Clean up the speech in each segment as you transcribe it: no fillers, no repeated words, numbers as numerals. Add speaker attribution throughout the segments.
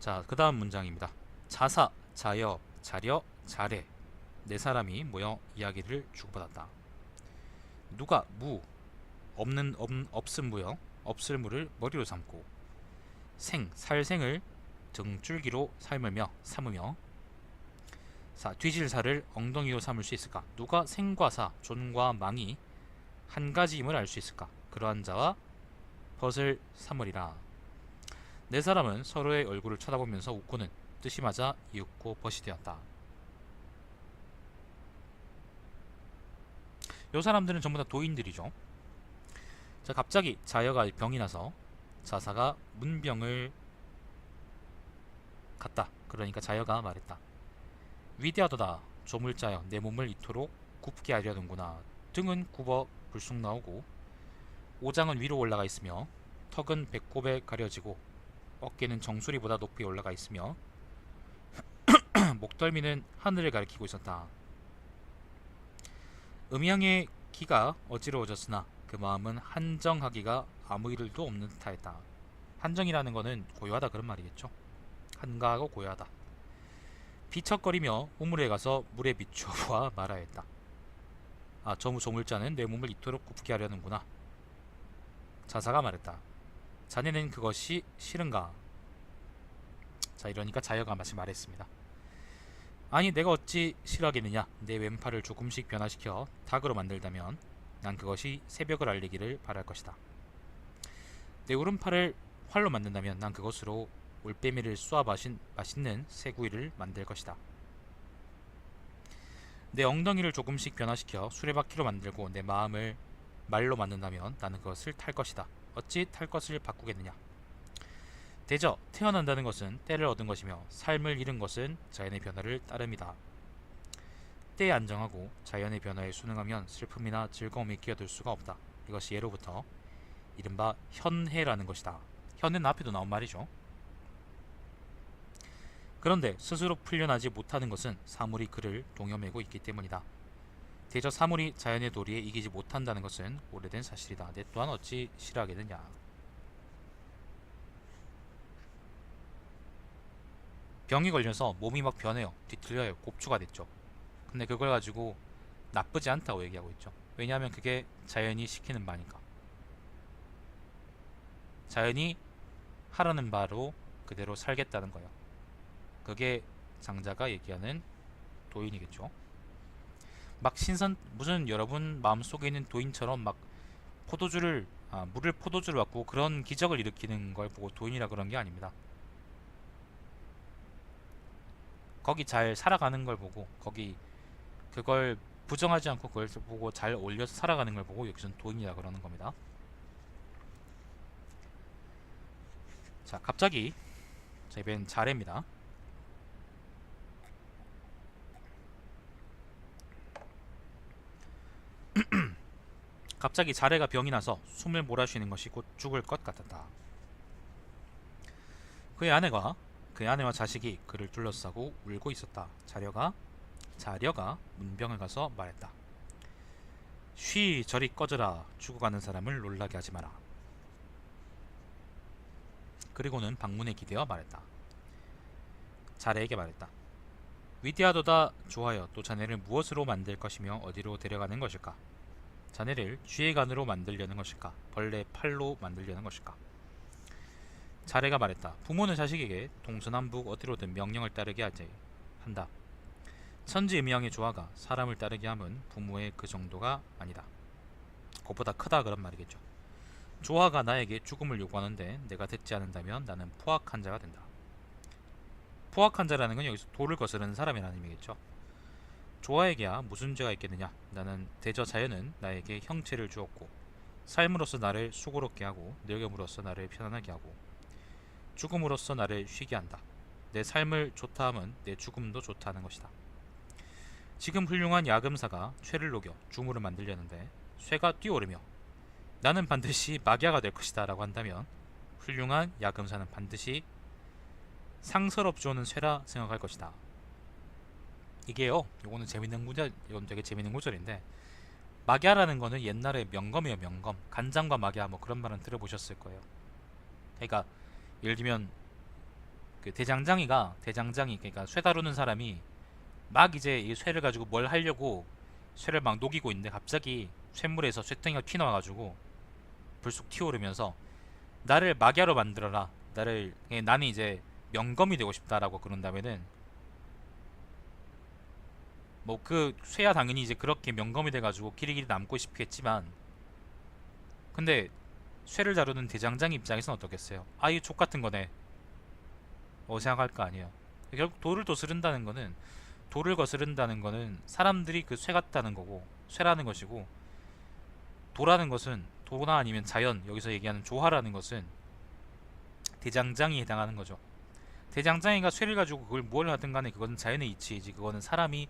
Speaker 1: 자, 그 다음 문장입니다. 자사, 자여, 자려, 자래 네 사람이 모여 이야기를 주고받았다. 누가 무, 없음 무여 없을 무를 머리로 삼고 살생을 등줄기로 삼으며 뒤질 사를 엉덩이로 삼을 수 있을까? 누가 생과 사, 존과 망이 한 가지임을 알 수 있을까? 그러한 자와 벗을 삼으리라. 네 사람은 서로의 얼굴을 쳐다보면서 웃고는 뜻이 맞아 이윽고 벗이 되었다. 요 사람들은 전부 다 도인들이죠. 자, 갑자기 자여가 병이 나서 자사가 문병을 갔다. 그러니까 자여가 말했다. 위대하도다. 조물자여, 내 몸을 이토록 굽게 하려는구나. 등은 굽어 불쑥 나오고 오장은 위로 올라가 있으며 턱은 배꼽에 가려지고 어깨는 정수리보다 높이 올라가 있으며 목덜미는 하늘을 가리키고 있었다. 음양의 기가 어지러워졌으나 그 마음은 한정하기가 아무 일도 없는 듯하였다. 한정이라는 것은 고요하다 그런 말이겠죠. 한가하고 고요하다. 비척거리며 우물에 가서 물에 비추어 말하였다. 저 조물자는 내 몸을 이토록 굽게 하려는구나. 자사가 말했다. 자네는 그것이 싫은가? 자, 이러니까 자여가 마치 말했습니다. 아니, 내가 어찌 싫어하겠느냐. 내 왼팔을 조금씩 변화시켜 닭으로 만들다면 난 그것이 새벽을 알리기를 바랄 것이다. 내 오른팔을 활로 만든다면 난 그것으로 올빼미를 쏘아 맛있는 새구이를 만들 것이다. 내 엉덩이를 조금씩 변화시켜 수레바퀴로 만들고 내 마음을 말로 만든다면 나는 그것을 탈 것이다. 어찌 탈 것을 바꾸겠느냐. 대저, 태어난다는 것은 때를 얻은 것이며 삶을 잃은 것은 자연의 변화를 따름이다. 때에 안정하고 자연의 변화에 순응하면 슬픔이나 즐거움이 끼어들 수가 없다. 이것이 예로부터 이른바 현해라는 것이다. 현은 앞에도 나온 말이죠. 그런데 스스로 풀려나지 못하는 것은 사물이 그를 동여매고 있기 때문이다. 대저 사물이 자연의 도리에 이기지 못한다는 것은 오래된 사실이다. 내 또한 어찌 싫어하겠느냐. 병이 걸려서 몸이 막 변해요. 뒤틀려요. 곱추가 됐죠. 근데 그걸 가지고 나쁘지 않다고 얘기하고 있죠. 왜냐하면 그게 자연이 시키는 바니까. 자연이 하라는 바로 그대로 살겠다는 거예요. 그게 장자가 얘기하는 도인이겠죠. 막 무슨 여러분 마음속에 있는 도인처럼 막 물을 포도주를 바꾸고 그런 기적을 일으키는 걸 보고 도인이라 그런 게 아닙니다. 거기 잘 살아가는 걸 보고 그걸 부정하지 않고 그걸 보고 잘 올려서 살아가는 걸 보고 여기서는 도인이라 그러는 겁니다. 자, 갑자기 자, 이번엔 자래입니다. 갑자기 자래가 병이 나서 숨을 몰아쉬는 것이 곧 죽을 것 같았다. 그의 아내와 자식이 그를 둘러싸고 울고 있었다. 자려가 문병을 가서 말했다. 쉬, 저리 꺼져라. 죽어가는 사람을 놀라게 하지 마라. 그리고는 방문에 기대어 말했다. 자래에게 말했다. 위대하도다. 좋아요. 또 자네를 무엇으로 만들 것이며 어디로 데려가는 것일까? 자네를 쥐의 간으로 만들려는 것일까? 벌레 팔로 만들려는 것일까? 자래가 말했다. 부모는 자식에게 동서남북 어디로든 명령을 따르게 한다. 천지음양의 조화가 사람을 따르게 함은 부모의 그 정도가 아니다. 그것보다 크다 그런 말이겠죠. 조화가 나에게 죽음을 요구하는데 내가 듣지 않는다면 나는 포악한 자가 된다. 포악한 자라는 건 여기서 도를 거스르는 사람이라는 의미겠죠. 조화에게야 무슨 죄가 있겠느냐. 나는 대저 자연은 나에게 형체를 주었고 삶으로써 나를 수고롭게 하고 늙음으로써 나를 편안하게 하고 죽음으로써 나를 쉬게 한다. 내 삶을 좋다 함은 내 죽음도 좋다 하는 것이다. 지금 훌륭한 야금사가 쇠를 녹여 주물을 만들려는데 쇠가 뛰어오르며 나는 반드시 막야가 될 것이다 라고 한다면 훌륭한 야금사는 반드시 상서롭지 않은 쇠라 생각할 것이다. 이게요, 이거는 이건 되게 재밌는 구절인데, 막야라는 거는 옛날에 명검이에요. 명검, 간장과 막야 뭐 그런 말은 들어보셨을 거예요. 그러니까 예를 들면 그 대장장이 그러니까 쇠 다루는 사람이 막 이제 이 쇠를 가지고 뭘 하려고 쇠를 막 녹이고 있는데 갑자기 쇳물에서 쇠덩이가 튀어나와가지고 불쑥 튀어오르면서 나를 마귀로 만들어라. 나는 이제 명검이 되고 싶다라고 그런다면은 뭐 그 쇠야 당연히 이제 그렇게 명검이 돼가지고 길이길이 남고 싶겠지만 근데 쇠를 다루는 대장장 입장에서는 어떻겠어요? 아이 족 같은 거네. 생각할 거 아니에요. 결국 돌을 거스른다는 거는 사람들이 그 쇠 같다는 거고 쇠라는 것이고 도라는 것은 도나 아니면 자연 여기서 얘기하는 조화라는 것은 대장장이 해당하는 거죠. 대장장이가 쇠를 가지고 그걸 뭘 하든 간에 그거는 자연의 이치이지 그거는 사람이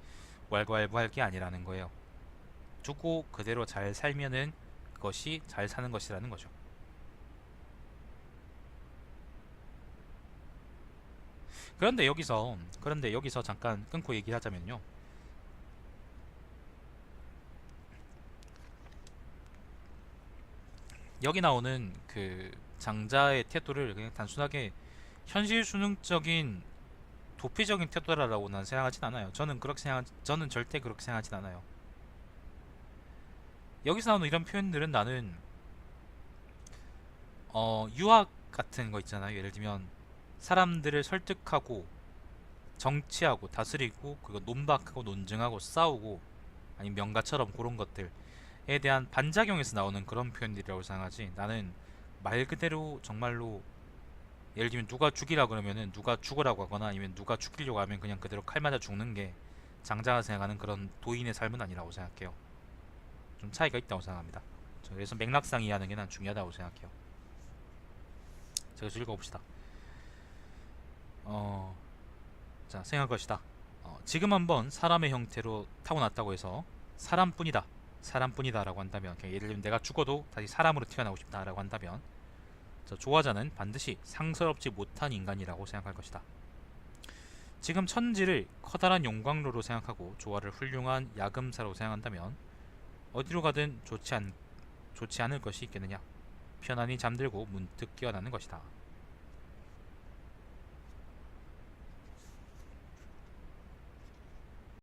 Speaker 1: 왈가왈부할 게 아니라는 거예요. 두고 그대로 잘 살면은 그것이 잘 사는 것이라는 거죠. 그런데 여기서 잠깐 끊고 얘기하자면요. 여기 나오는 그 장자의 태도를 그냥 단순하게 현실 수능적인 도피적인 태도라고 난 생각하진 않아요. 저는 절대 그렇게 생각하진 않아요. 여기서 나오는 이런 표현들은 나는 유학 같은 거 있잖아요. 예를 들면 사람들을 설득하고 정치하고 다스리고 그거 논박하고 논증하고 싸우고 아니면 명가처럼 그런 것들에 대한 반작용에서 나오는 그런 표현들이라고 생각하지. 나는 말 그대로 정말로 예를 들면 누가 죽이라 그러면은 누가 죽으라고 하거나 아니면 누가 죽이려고 하면 그냥 그대로 칼 맞아 죽는 게 장자가 생각하는 그런 도인의 삶은 아니라고 생각해요. 좀 차이가 있다고 생각합니다. 그래서 맥락상 이해하는 게 난 중요하다고 생각해요. 제가 읽어봅시다. 자, 생각할 것이다. 지금 한번 사람의 형태로 타고났다고 해서 사람뿐이다 라고 한다면 그냥 예를 들면 내가 죽어도 다시 사람으로 태어나고 싶다 라고 한다면 조화자는 반드시 상스럽지 못한 인간이라고 생각할 것이다. 지금 천지를 커다란 용광로로 생각하고 조화를 훌륭한 야금사로 생각한다면 어디로 가든 좋지 않을 것이 있겠느냐. 편안히 잠들고 문득 깨어나는 것이다.